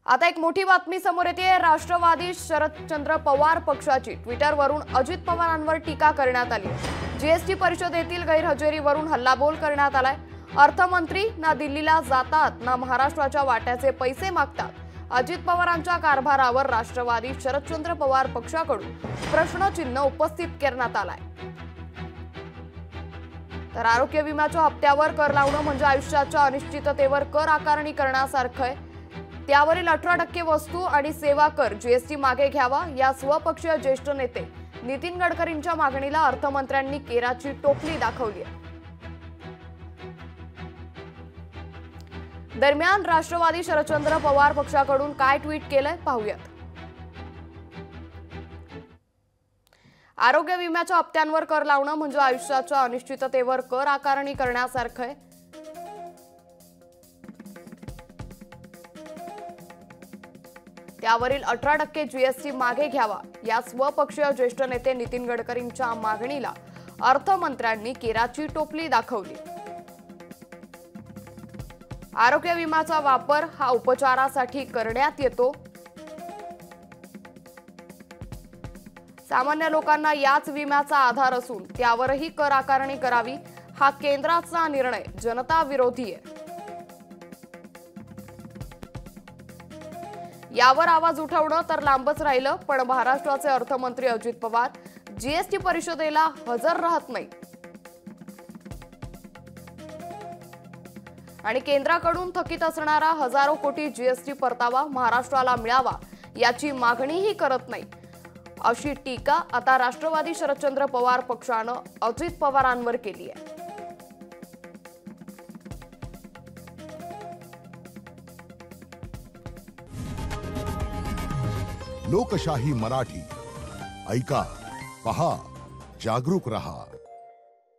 आता एक मोठी बातमी समोर येते। राष्ट्रवादी शरदचंद्र पवार पक्षाची ट्विटरवरून अजित पवारांवर टीका करण्यात आली। जीएसटी परिषदेतील गैरहजेरीवरून हल्लाबोल करण्यात आलाय। अर्थमंत्री ना दिल्लीला जातात ना महाराष्ट्राच्या वाट्याचे पैसे मागतात। अजित पवारांच्या कारभारावर राष्ट्रवादी शरदचंद्र पवार पक्षाकडून प्रश्नचिन्ह उपस्थित करण्यात आलाय। तर आरोग्य विम्याच्या हप्त्यावर कर लावणं म्हणजे आयुष्याच्या अनिश्चिततेवर कर आकारणी करण्यासारखं आहे। त्यावरील 18% वस्तू आणि सेवा कर जीएसटी मागे घ्यावा या स्वपक्षीय ज्येष्ठ नेते नितीन गडकरींच्या मागणीला अर्थमंत्र्यांनी केराची टोपली दाखवली आहे। दरम्यान राष्ट्रवादी शरदचंद्र पवार पक्षाकडून काय ट्विट केलंय पाहूयात। आरोग्य विम्याच्या हप्त्यांवर कर लावणं म्हणजे आयुष्याच्या अनिश्चिततेवर कर आकारणी करण्यासारखं आहे। त्यावरील 18% जीएसटी मागे घ्यावा या स्वपक्षीय ज्येष्ठ नेते नितीन गडकरींच्या मागणीला अर्थमंत्र्यांनी केराची टोपली दाखवली। आरोग्य विम्याचा वापर हा उपचारासाठी करण्यात येतो। सामान्य लोकांना याच विम्याचा आधार असून त्यावरही कर आकारणी करावी हा केंद्राचा निर्णय जनता विरोधी आहे। यावर आवाज उठवणं तर लांबच राहिलं, पण महाराष्ट्राचे अर्थमंत्री अजित पवार जीएसटी परिषदेला हजर राहत नाही आणि केंद्राकडून थकीत असणारा हजारो कोटी जीएसटी परतावा महाराष्ट्राला मिळावा याची मागणीही करत नाही, अशी टीका आता राष्ट्रवादी शरदचंद्र पवार पक्षानं अजित पवारांवर केली आहे। लोकशाही मराठी ऐका, पहा, जागरूक रहा।